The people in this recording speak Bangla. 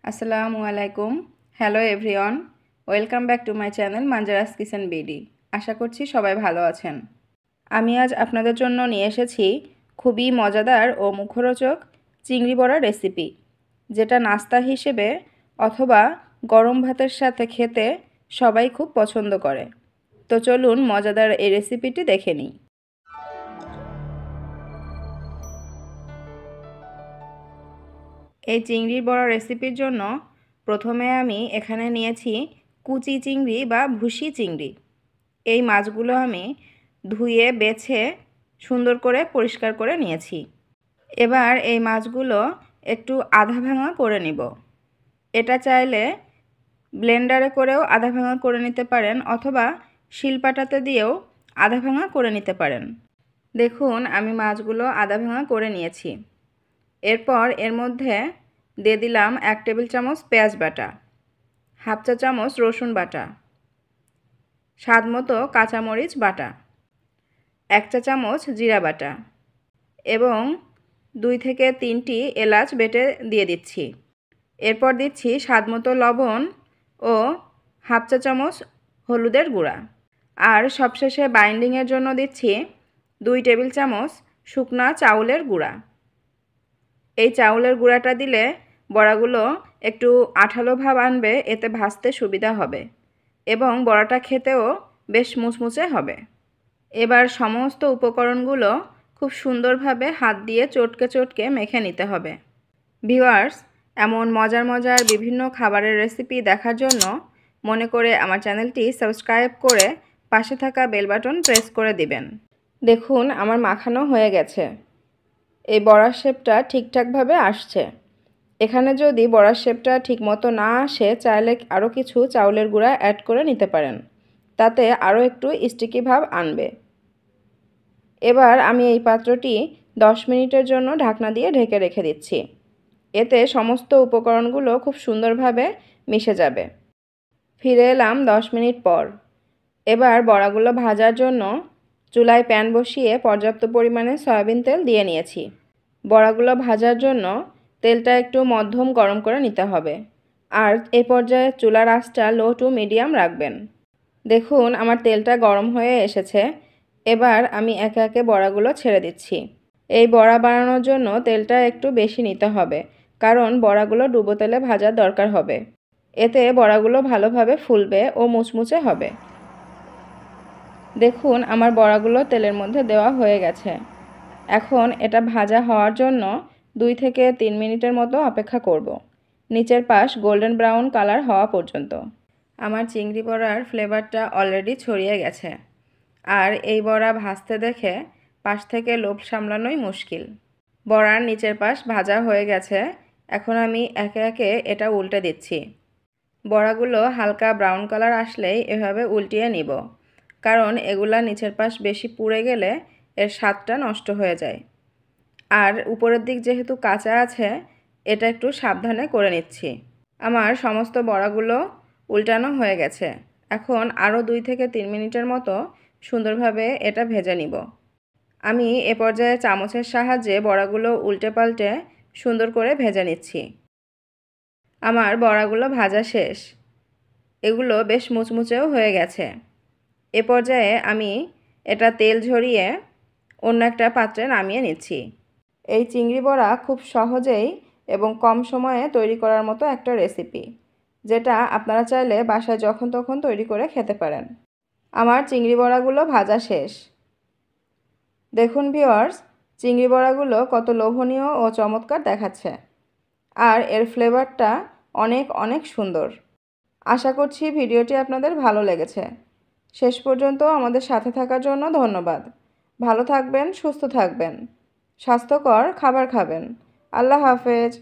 আসসালামু আলাইকুম। Hello everyone, welcome back to my channel Manjaras Kitchen BD. আশা করছি সবাই ভালো আছেন। আমি আজ আপনাদের জন্য নিয়ে এসেছি খুবই মজাদার ও মুখরোচক চিংড়ি বড়া রেসিপি, যেটা নাস্তা হিসেবে অথবা গরম ভাতের সাথে খেতে সবাই খুব পছন্দ করে। তো চলুন মজাদার এই রেসিপিটি দেখে নিই। এই চিংড়ির বড়া রেসিপির জন্য প্রথমে আমি এখানে নিয়েছি কুচি চিংড়ি বা ভুসি চিংড়ি। এই মাছগুলো আমি ধুয়ে বেছে সুন্দর করে পরিষ্কার করে নিয়েছি। এবার এই মাছগুলো একটু আধা ভাঙা করে নিব। এটা চাইলে ব্লেন্ডারে করেও আধা ভাঙা করে নিতে পারেন অথবা শিলপাটাতে দিয়েও আধা ভাঙা করে নিতে পারেন। দেখুন আমি মাছগুলো আধা ভাঙা করে নিয়েছি। এরপর এর মধ্যে দিয়ে দিলাম 1 টেবিল চামচ পেঁয়াজ বাটা, হাফ চা চামচ রসুন বাটা, স্বাদ মতো কাঁচামরিচ বাটা, 1 চা চামচ জিরা বাটা এবং 2 থেকে 3টি এলাচ বেটে দিয়ে দিচ্ছি। এরপর দিচ্ছি স্বাদ মতো লবণ ও হাফ চা চামচ হলুদের গুঁড়া। আর সবশেষে বাইন্ডিংয়ের জন্য দিচ্ছি 2 টেবিল চামচ শুকনা চাউলের গুঁড়া। এই চাউলের গুঁড়াটা দিলে বড়াগুলো একটু আঠালো ভাব আনবে, এতে ভাজতে সুবিধা হবে এবং বড়াটা খেতেও বেশ মুচমুচে হবে। এবার সমস্ত উপকরণগুলো খুব সুন্দরভাবে হাত দিয়ে চটকে চটকে মেখে নিতে হবে। ভিউয়ার্স, এমন মজার মজার বিভিন্ন খাবারের রেসিপি দেখার জন্য মনে করে আমার চ্যানেলটি সাবস্ক্রাইব করে পাশে থাকা বেল বাটন প্রেস করে দিবেন। দেখুন আমার মাখানো হয়ে গেছে। এই বড়ার শেপটা ঠিকঠাকভাবে আসছে। এখানে যদি বড়ার শেপটা ঠিকমতো না আসে, চাইলে আরও কিছু চাউলের গুঁড়া অ্যাড করে নিতে পারেন, তাতে আরও একটু স্টিকি ভাব আনবে। এবার আমি এই পাত্রটি 10 মিনিটের জন্য ঢাকনা দিয়ে ঢেকে রেখে দিচ্ছি। এতে সমস্ত উপকরণগুলো খুব সুন্দরভাবে মিশে যাবে। ফিরে এলাম 10 মিনিট পর। এবার বড়াগুলো ভাজার জন্য চুলায় প্যান বসিয়ে পর্যাপ্ত পরিমাণে সয়াবিন তেল দিয়ে নিয়েছি। বড়াগুলো ভাজার জন্য তেলটা একটু মধ্যম গরম করে নিতে হবে, আর এই পর্যায়ে চুলার আঁচটা লো টু মিডিয়াম রাখবেন। দেখুন আমার তেলটা গরম হয়ে এসেছে। এবার আমি একে একে বড়াগুলো ছেড়ে দিচ্ছি। এই বড়া বানানোর জন্য তেলটা একটু বেশি নিতে হবে, কারণ বড়াগুলো ডুবো তেলে ভাজার দরকার হবে। এতে বড়াগুলো ভালোভাবে ফুলবে ও মুচমুচে হবে। দেখুন আমার বড়াগুলো তেলের মধ্যে দেওয়া হয়ে গেছে। এখন এটা ভাজা হওয়ার জন্য 2 থেকে 3 মিনিটের মতো অপেক্ষা করব, নিচের পাশ গোল্ডেন ব্রাউন কালার হওয়া পর্যন্ত। আমার চিংড়ি বড়ার ফ্লেভারটা অলরেডি ছড়িয়ে গেছে, আর এই বড়া ভাজতে দেখে পাশ থেকে লোভ সামলানোই মুশকিল। বড়ার নিচের পাশ ভাজা হয়ে গেছে। এখন আমি একে একে এটা উল্টে দিচ্ছি। বড়াগুলো হালকা ব্রাউন কালার আসলেই এভাবে উল্টিয়ে নিব, কারণ এগুলা নিচের পাশ বেশি পুড়ে গেলে এর স্বাদটা নষ্ট হয়ে যায়। আর উপরের দিক যেহেতু কাঁচা আছে, এটা একটু সাবধানে করে নিচ্ছি। আমার সমস্ত বড়াগুলো উল্টানো হয়ে গেছে। এখন আরও 2 থেকে 3 মিনিটের মতো সুন্দরভাবে এটা ভেজে নিব। আমি এ পর্যায়ে চামচের সাহায্যে বড়াগুলো উল্টে পাল্টে সুন্দর করে ভেজে নিচ্ছি। আমার বড়াগুলো ভাজা শেষ। এগুলো বেশ মুচমুচেও হয়ে গেছে। এ পর্যায়ে আমি এটা তেল ঝরিয়ে অন্য একটা পাত্রে নামিয়ে নিচ্ছি। এই চিংড়ি বড়া খুব সহজেই এবং কম সময়ে তৈরি করার মতো একটা রেসিপি, যেটা আপনারা চাইলে বাসায় যখন তখন তৈরি করে খেতে পারেন। আমার চিংড়ি বড়াগুলো ভাজা শেষ। দেখুন ভিউয়ার্স, চিংড়ি বড়াগুলো কত লোভনীয় ও চমৎকার দেখাচ্ছে, আর এর ফ্লেভারটা অনেক অনেক সুন্দর। আশা করছি ভিডিওটি আপনাদের ভালো লেগেছে। শেষ পর্যন্ত আমাদের সাথে থাকার জন্য ধন্যবাদ। ভালো থাকবেন, সুস্থ থাকবেন, স্বাস্থ্যকর খাবার খাবেন। আল্লাহ হাফেজ।